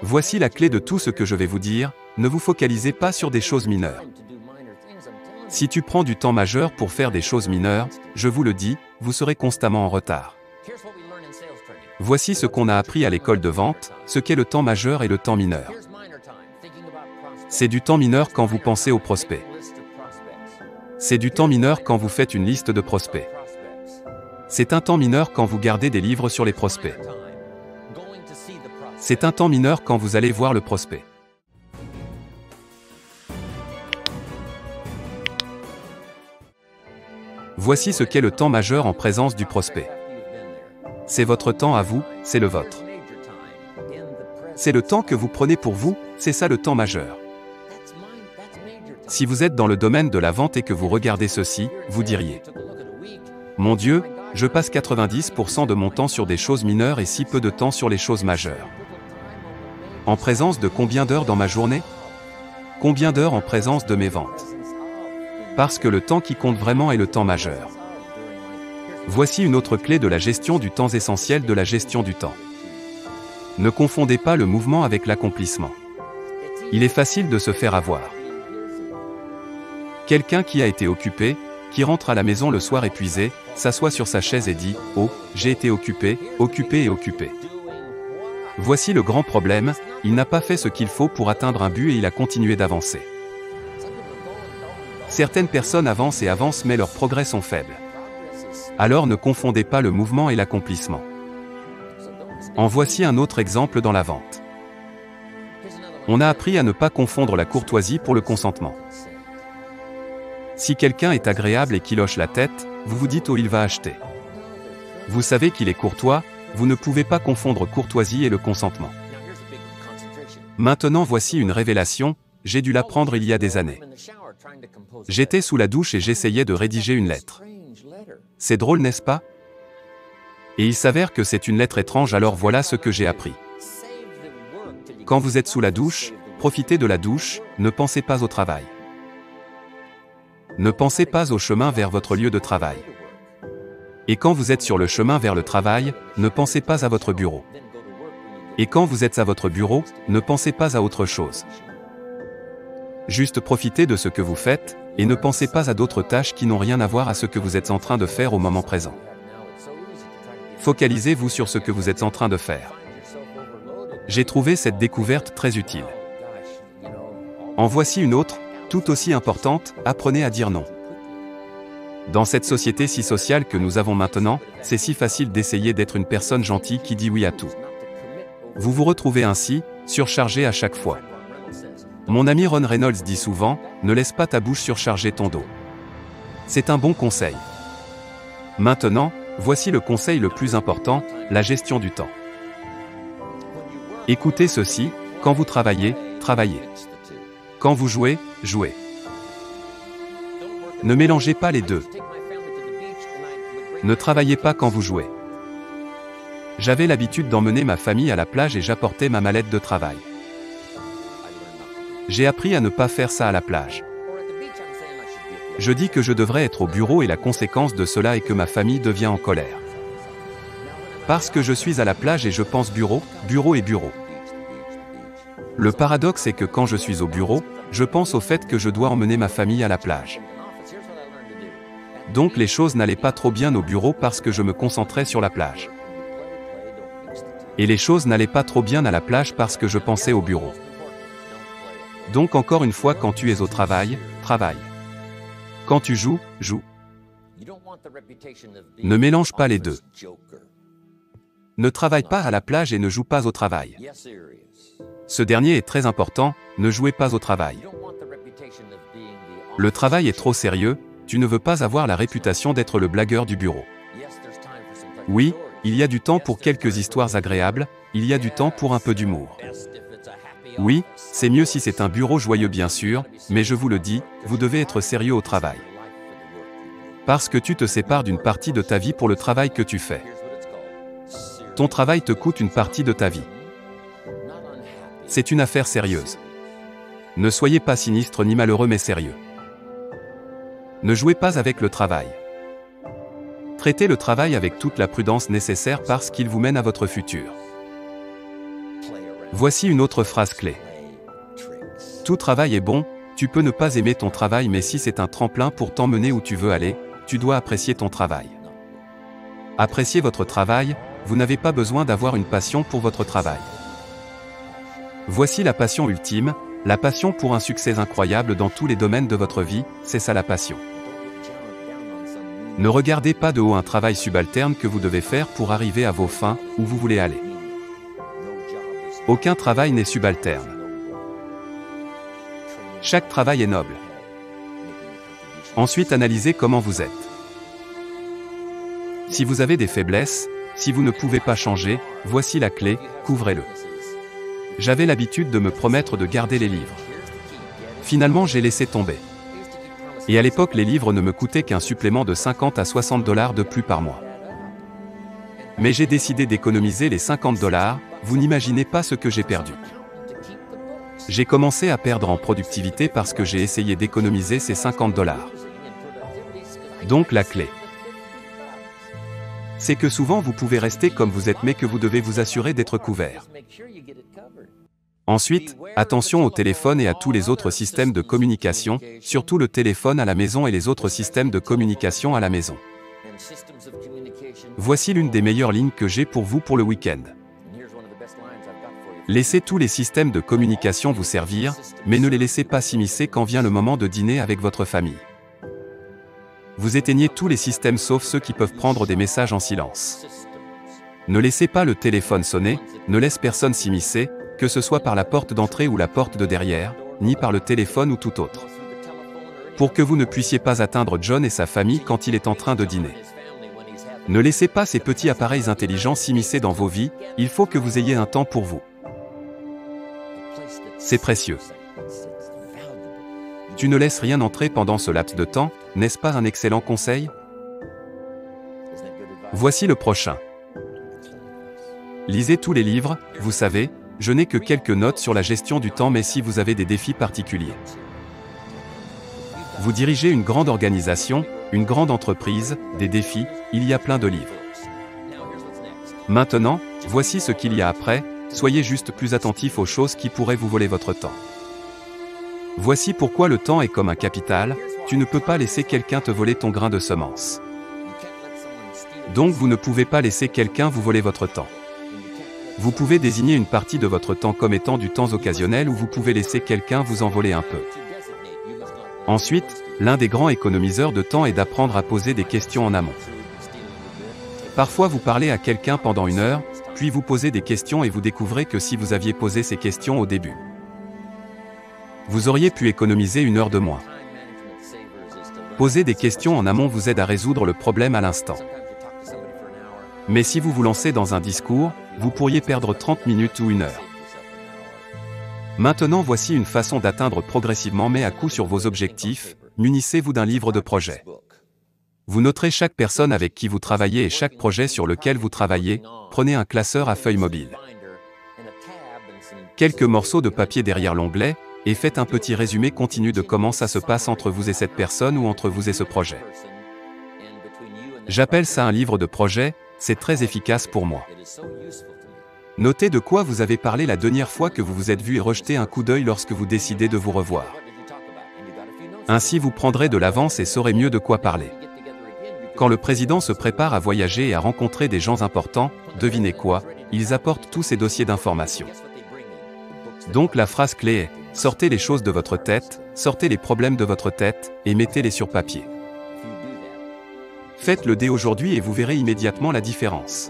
Voici la clé de tout ce que je vais vous dire, ne vous focalisez pas sur des choses mineures. Si tu prends du temps majeur pour faire des choses mineures, je vous le dis, vous serez constamment en retard. Voici ce qu'on a appris à l'école de vente, ce qu'est le temps majeur et le temps mineur. C'est du temps mineur quand vous pensez aux prospects. C'est du temps mineur quand vous faites une liste de prospects. C'est un temps mineur quand vous gardez des livres sur les prospects. C'est un temps mineur quand vous allez voir le prospect. Voici ce qu'est le temps majeur en présence du prospect. C'est votre temps à vous, c'est le vôtre. C'est le temps que vous prenez pour vous, c'est ça le temps majeur. Si vous êtes dans le domaine de la vente et que vous regardez ceci, vous diriez « Mon Dieu, je passe 90% de mon temps sur des choses mineures et si peu de temps sur les choses majeures. » En présence de combien d'heures dans ma journée? Combien d'heures en présence de mes ventes? Parce que le temps qui compte vraiment est le temps majeur. Voici une autre clé de la gestion du temps essentielle de la gestion du temps. Ne confondez pas le mouvement avec l'accomplissement. Il est facile de se faire avoir. Quelqu'un qui a été occupé, qui rentre à la maison le soir épuisé, s'assoit sur sa chaise et dit « Oh, j'ai été occupé, occupé et occupé ». Voici le grand problème, il n'a pas fait ce qu'il faut pour atteindre un but et il a continué d'avancer. Certaines personnes avancent et avancent mais leurs progrès sont faibles. Alors ne confondez pas le mouvement et l'accomplissement. En voici un autre exemple dans la vente. On a appris à ne pas confondre la courtoisie pour le consentement. Si quelqu'un est agréable et qu'il hoche la tête, vous vous dites « Oh, il va acheter ». Vous savez qu'il est courtois, vous ne pouvez pas confondre courtoisie et le consentement. Maintenant voici une révélation, j'ai dû l'apprendre il y a des années. J'étais sous la douche et j'essayais de rédiger une lettre. C'est drôle, n'est-ce pas? Et il s'avère que c'est une lettre étrange, alors voilà ce que j'ai appris. Quand vous êtes sous la douche, profitez de la douche, ne pensez pas au travail. Ne pensez pas au chemin vers votre lieu de travail. Et quand vous êtes sur le chemin vers le travail, ne pensez pas à votre bureau. Et quand vous êtes à votre bureau, ne pensez pas à autre chose. Juste profitez de ce que vous faites, et ne pensez pas à d'autres tâches qui n'ont rien à voir à ce que vous êtes en train de faire au moment présent. Focalisez-vous sur ce que vous êtes en train de faire. J'ai trouvé cette découverte très utile. En voici une autre, tout aussi importante, apprenez à dire non. Dans cette société si sociale que nous avons maintenant, c'est si facile d'essayer d'être une personne gentille qui dit oui à tout. Vous vous retrouvez ainsi, surchargé à chaque fois. Mon ami Ron Reynolds dit souvent, ne laisse pas ta bouche surcharger ton dos. C'est un bon conseil. Maintenant, voici le conseil le plus important, la gestion du temps. Écoutez ceci, quand vous travaillez, travaillez. Quand vous jouez, jouez. Ne mélangez pas les deux. Ne travaillez pas quand vous jouez. J'avais l'habitude d'emmener ma famille à la plage et j'apportais ma mallette de travail. J'ai appris à ne pas faire ça à la plage. Je dis que je devrais être au bureau et la conséquence de cela est que ma famille devient en colère. Parce que je suis à la plage et je pense bureau, bureau et bureau. Le paradoxe est que quand je suis au bureau, je pense au fait que je dois emmener ma famille à la plage. Donc les choses n'allaient pas trop bien au bureau parce que je me concentrais sur la plage. Et les choses n'allaient pas trop bien à la plage parce que je pensais au bureau. Donc encore une fois, quand tu es au travail, travaille. Quand tu joues, joue. Ne mélange pas les deux. Ne travaille pas à la plage et ne joue pas au travail. Ce dernier est très important, ne jouez pas au travail. Le travail est trop sérieux, tu ne veux pas avoir la réputation d'être le blagueur du bureau. Oui, il y a du temps pour quelques histoires agréables, il y a du temps pour un peu d'humour. Oui, c'est mieux si c'est un bureau joyeux bien sûr, mais je vous le dis, vous devez être sérieux au travail. Parce que tu te sépares d'une partie de ta vie pour le travail que tu fais. Ton travail te coûte une partie de ta vie. C'est une affaire sérieuse. Ne soyez pas sinistre ni malheureux mais sérieux. Ne jouez pas avec le travail. Traitez le travail avec toute la prudence nécessaire parce qu'il vous mène à votre futur. Voici une autre phrase clé. Tout travail est bon, tu peux ne pas aimer ton travail, mais si c'est un tremplin pour t'emmener où tu veux aller, tu dois apprécier ton travail. Appréciez votre travail, vous n'avez pas besoin d'avoir une passion pour votre travail. Voici la passion ultime, la passion pour un succès incroyable dans tous les domaines de votre vie, c'est ça la passion. Ne regardez pas de haut un travail subalterne que vous devez faire pour arriver à vos fins, où vous voulez aller. Aucun travail n'est subalterne. Chaque travail est noble. Ensuite, analysez comment vous êtes. Si vous avez des faiblesses, si vous ne pouvez pas changer, voici la clé, couvrez-le. J'avais l'habitude de me promettre de garder les livres. Finalement, j'ai laissé tomber. Et à l'époque, les livres ne me coûtaient qu'un supplément de 50 à 60 $ de plus par mois. Mais j'ai décidé d'économiser les 50 $, vous n'imaginez pas ce que j'ai perdu. J'ai commencé à perdre en productivité parce que j'ai essayé d'économiser ces 50 $. Donc la clé, c'est que souvent vous pouvez rester comme vous êtes mais que vous devez vous assurer d'être couvert. Ensuite, attention au téléphone et à tous les autres systèmes de communication, surtout le téléphone à la maison et les autres systèmes de communication à la maison. Voici l'une des meilleures lignes que j'ai pour vous pour le week-end. Laissez tous les systèmes de communication vous servir, mais ne les laissez pas s'immiscer quand vient le moment de dîner avec votre famille. Vous éteignez tous les systèmes sauf ceux qui peuvent prendre des messages en silence. Ne laissez pas le téléphone sonner, ne laisse personne s'immiscer, que ce soit par la porte d'entrée ou la porte de derrière, ni par le téléphone ou tout autre. Pour que vous ne puissiez pas atteindre John et sa famille quand il est en train de dîner. Ne laissez pas ces petits appareils intelligents s'immiscer dans vos vies, il faut que vous ayez un temps pour vous. C'est précieux. Tu ne laisses rien entrer pendant ce laps de temps, n'est-ce pas un excellent conseil? Voici le prochain. Lisez tous les livres, vous savez, je n'ai que quelques notes sur la gestion du temps mais si vous avez des défis particuliers. Vous dirigez une grande organisation, une grande entreprise, des défis, il y a plein de livres. Maintenant, voici ce qu'il y a après, soyez juste plus attentif aux choses qui pourraient vous voler votre temps. Voici pourquoi le temps est comme un capital, tu ne peux pas laisser quelqu'un te voler ton grain de semence. Donc vous ne pouvez pas laisser quelqu'un vous voler votre temps. Vous pouvez désigner une partie de votre temps comme étant du temps occasionnel ou vous pouvez laisser quelqu'un vous en voler un peu. Ensuite, l'un des grands économiseurs de temps est d'apprendre à poser des questions en amont. Parfois vous parlez à quelqu'un pendant 1 heure, puis vous posez des questions et vous découvrez que si vous aviez posé ces questions au début, vous auriez pu économiser 1 heure de moins. Poser des questions en amont vous aide à résoudre le problème à l'instant. Mais si vous vous lancez dans un discours, vous pourriez perdre 30 minutes ou 1 heure. Maintenant voici une façon d'atteindre progressivement mais à coup sur vos objectifs, munissez-vous d'un livre de projet. Vous noterez chaque personne avec qui vous travaillez et chaque projet sur lequel vous travaillez, prenez un classeur à feuille mobile. Quelques morceaux de papier derrière l'onglet, et faites un petit résumé continu de comment ça se passe entre vous et cette personne ou entre vous et ce projet. J'appelle ça un livre de projet, c'est très efficace pour moi. Notez de quoi vous avez parlé la dernière fois que vous vous êtes vu et rejetez un coup d'œil lorsque vous décidez de vous revoir. Ainsi vous prendrez de l'avance et saurez mieux de quoi parler. Quand le président se prépare à voyager et à rencontrer des gens importants, devinez quoi, ils apportent tous ces dossiers d'informations. Donc la phrase clé est « Sortez les choses de votre tête, sortez les problèmes de votre tête, et mettez-les sur papier ». Faites-le dès aujourd'hui et vous verrez immédiatement la différence.